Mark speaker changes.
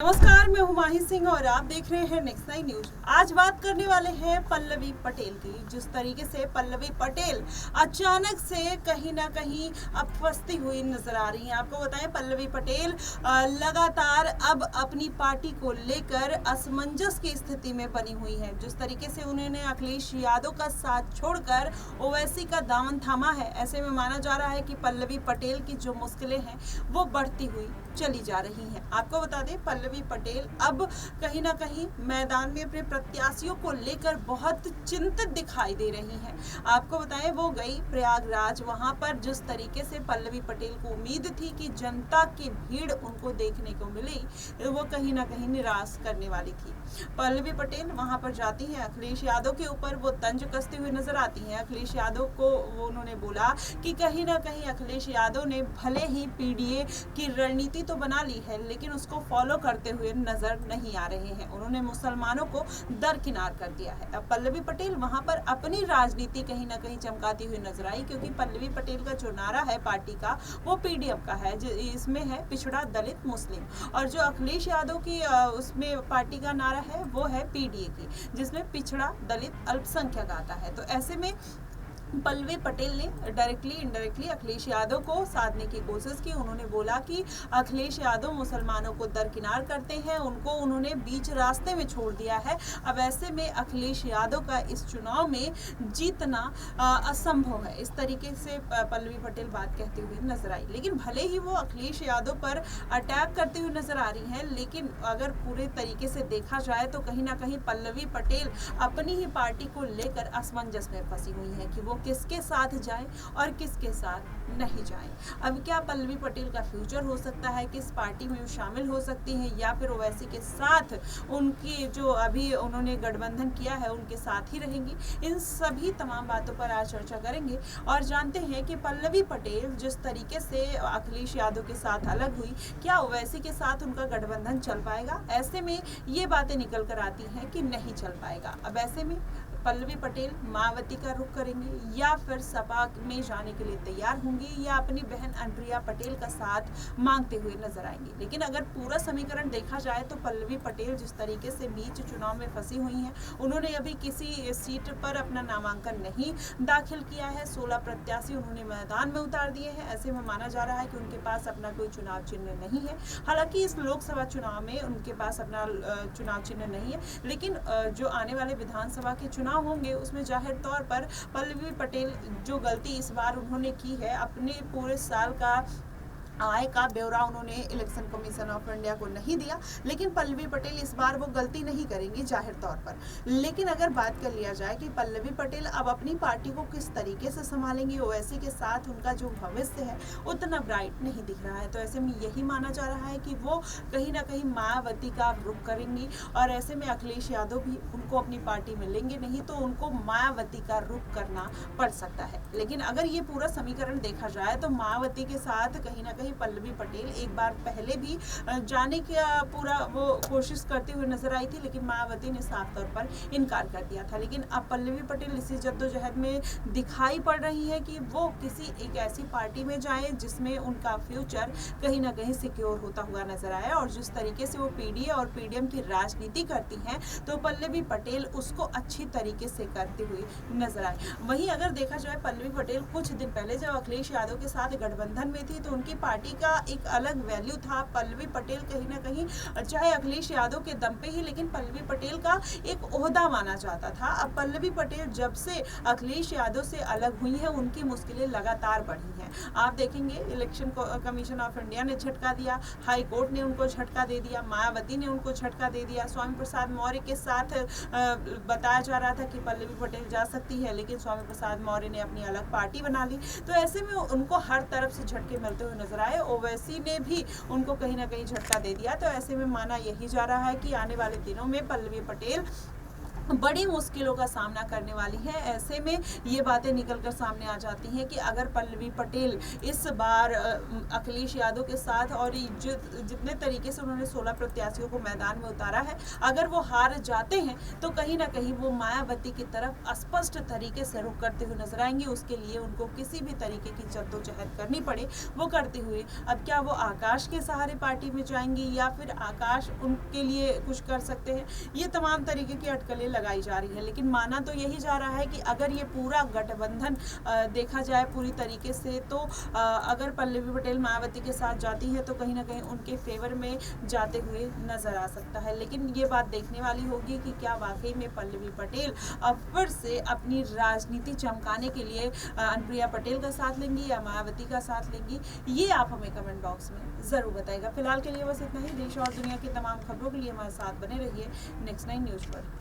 Speaker 1: नमस्कार, मैं हुमायूं सिंह और आप देख रहे हैं नेक्स्ट नाइन न्यूज। आज बात करने वाले हैं पल्लवी पटेल की। जिस तरीके से पल्लवी पटेल अचानक से कहीं ना कहीं अब फंसती हुई नजर आ रही हैं। आपको बताएं, पल्लवी पटेल लगातार अब अपनी पार्टी को लेकर असमंजस की स्थिति में बनी हुई है। जिस तरीके से उन्होंने अखिलेश यादव का साथ छोड़कर ओवैसी का दामन थामा है, ऐसे में माना जा रहा है कि पल्लवी पटेल की जो मुश्किलें हैं वो बढ़ती हुई चली जा रही हैं। आपको बता दें, पल्लवी पटेल अब कहीं ना कहीं मैदान में अपने प्रत्याशियों को लेकर बहुत चिंतित दिखाई दे रही हैं। आपको बताएं, वो गई प्रयागराज, वहां पर जिस तरीके से पल्लवी पटेल को उम्मीद थी कि जनता की भीड़ उनको देखने को मिली, वो कहीं ना कहीं निराश करने वाली थी। पल्लवी पटेल वहां पर जाती हैं, अखिलेश यादव के ऊपर वो तंज कसते हुए नजर आती हैं। अखिलेश यादव को वो उन्होंने बोला कि कहीं ना कहीं अखिलेश यादव ने भले ही पीडीए की रणनीति तो बना ली है, लेकिन उसको फॉलो करते हुए नजर नहीं आ रहे हैं। उन्होंने मुसलमानों को दरकिनार कर दिया है। अब पल्लवी पटेल वहां पर अपनी राजनीति कहीं ना कहीं चमकाती हुई नजर आई, क्योंकि पल्लवी पटेल का जो नारा है पार्टी का, वो पीडीएम का है, इसमें है पिछड़ा, दलित, मुस्लिम। और जो अखिलेश यादव की उसमें पार्टी का नारा है वो है पीडीए की, जिसमें पिछड़ा, दलित, अल्पसंख्यक आता है। तो ऐसे में पल्लवी पटेल ने डायरेक्टली इनडायरेक्टली अखिलेश यादव को साधने की कोशिश की। उन्होंने बोला कि अखिलेश यादव मुसलमानों को दरकिनार करते हैं, उनको उन्होंने बीच रास्ते में छोड़ दिया है। अब ऐसे में अखिलेश यादव का इस चुनाव में जीतना असंभव है। इस तरीके से पल्लवी पटेल बात कहती हुई नजर आई। लेकिन भले ही वो अखिलेश यादव पर अटैक करते हुए नजर आ रही हैं, लेकिन अगर पूरे तरीके से देखा जाए तो कहीं ना कहीं पल्लवी पटेल अपनी ही पार्टी को लेकर असमंजस में फंसी हुई है कि वो किसके साथ जाए और किसके साथ नहीं जाए। अब क्या पल्लवी पटेल का फ्यूचर हो सकता है, किस पार्टी में शामिल हो सकती हैं, या फिर ओवैसी के साथ उनकी जो अभी उन्होंने गठबंधन किया है उनके साथ ही रहेंगी। इन सभी तमाम बातों पर आज चर्चा करेंगे और जानते हैं कि पल्लवी पटेल जिस तरीके से अखिलेश यादव के साथ अलग हुई, क्या ओवैसी के साथ उनका गठबंधन चल पाएगा। ऐसे में ये बातें निकल कर आती हैं कि नहीं चल पाएगा। अब ऐसे में पल्लवी पटेल मायावती का रुख करेंगे या फिर सपा में जाने के लिए तैयार होंगी, या अपनी बहन अनप्रिया पटेल का साथ मांगते हुए नजर आएंगे। लेकिन अगर पूरा समीकरण देखा जाए तो पल्लवी पटेल जिस तरीके से बीच चुनाव में फंसी हुई हैं, उन्होंने अभी किसी सीट पर अपना नामांकन नहीं दाखिल किया है। 16 प्रत्याशी उन्होंने मैदान में उतार दिए हैं। ऐसे में माना जा रहा है कि उनके पास अपना कोई चुनाव चिन्ह नहीं है। हालांकि इस लोकसभा चुनाव में उनके पास अपना चुनाव चिन्ह नहीं है, लेकिन जो आने वाले विधानसभा के चुनाव होंगे उसमें जाहिर तौर पर पल्लवी पटेल जो गलती इस बार उन्होंने की है, अपने पूरे साल का आय का ब्यौरा उन्होंने इलेक्शन कमीशन ऑफ इंडिया को नहीं दिया, लेकिन पल्लवी पटेल इस बार वो गलती नहीं करेंगी जाहिर तौर पर। लेकिन अगर बात कर लिया जाए कि पल्लवी पटेल अब अपनी पार्टी को किस तरीके से संभालेंगी, ओवैसी के साथ उनका जो भविष्य है उतना ब्राइट नहीं दिख रहा है। तो ऐसे में यही माना जा रहा है कि वो कहीं ना कहीं मायावती का रुख करेंगी, और ऐसे में अखिलेश यादव भी उनको अपनी पार्टी में लेंगे नहीं, तो उनको मायावती का रुख करना पड़ सकता है। लेकिन अगर ये पूरा समीकरण देखा जाए तो मायावती के साथ कहीं ना कहीं पल्लवी पटेल एक बार पहले भी जाने का पूरा वो कोशिश करती हुई नजर आई थी, लेकिन मायावती ने साफ तौर पर इनकार कर दिया था। लेकिन अब पल्लवी पटेल इसी जद्दोजहद में दिखाई पड़ रही है कि वो किसी एक ऐसी पार्टी में जाए जिसमें उनका फ्यूचर कहीं ना कहीं सिक्योर होता हुआ नजर आया। और जिस तरीके से वो पीडीए और पीडीएम की राजनीति करती हैं, तो पल्लवी पटेल उसको अच्छी तरीके से करती हुई नजर आए। वहीं अगर देखा जाए, पल्लवी पटेल कुछ दिन पहले जब अखिलेश यादव के साथ गठबंधन में थी तो उनकी पार्टी का एक अलग वैल्यू था। पल्लवी पटेल कहीं ना कहीं, चाहे अखिलेश यादव के दम पे ही, लेकिन पल्लवी पटेल का एक ओहदा माना जाता था। अब पल्लवी पटेल जब से अखिलेश यादव से अलग हुई हैं, उनकी मुश्किलें लगातार बढ़ी हैं। आप देखेंगे, इलेक्शन कमीशन ऑफ इंडिया ने झटका दिया, हाई कोर्ट ने उनको झटका दे दिया, मायावती ने उनको झटका दे दिया। स्वामी प्रसाद मौर्य के साथ बताया जा रहा था कि पल्लवी पटेल जा सकती है, लेकिन स्वामी प्रसाद मौर्य ने अपनी अलग पार्टी बना ली। तो ऐसे में उनको हर तरफ से झटके मिलते हुए नजर आए। ओवैसी ने भी उनको कहीं ना कहीं झटका दे दिया। तो ऐसे में माना यही जा रहा है कि आने वाले दिनों में पल्लवी पटेल बड़ी मुश्किलों का सामना करने वाली है। ऐसे में ये बातें निकलकर सामने आ जाती हैं कि अगर पल्लवी पटेल इस बार अखिलेश यादव के साथ और जितने तरीके से उन्होंने 16 प्रत्याशियों को मैदान में उतारा है, अगर वो हार जाते हैं तो कहीं ना कहीं वो मायावती की तरफ स्पष्ट तरीके से रुख करते हुए नजर आएंगे। उसके लिए उनको किसी भी तरीके की जद्दोजहद करनी पड़े वो करते हुए, अब क्या वो आकाश के सहारे पार्टी में जाएंगी या फिर आकाश उनके लिए कुछ कर सकते हैं, ये तमाम तरीके की अटकलें लगाई जा रही है। लेकिन माना तो यही जा रहा है कि अगर ये पूरा गठबंधन देखा जाए पूरी तरीके से, तो अगर पल्लवी पटेल मायावती के साथ जाती है तो कहीं ना कहीं उनके फेवर में जाते हुए नजर आ सकता है। लेकिन ये बात देखने वाली होगी कि क्या वाकई में पल्लवी पटेल अब फिर से अपनी राजनीति चमकाने के लिए अनुप्रिया पटेल का साथ लेंगी या मायावती का साथ लेंगी, ये आप हमें कमेंट बॉक्स में ज़रूर बताइएगा। फिलहाल के लिए बस इतना ही। देश और दुनिया की तमाम खबरों के लिए हमारे साथ बने रहिए नेक्स्ट 9 न्यूज़ पर।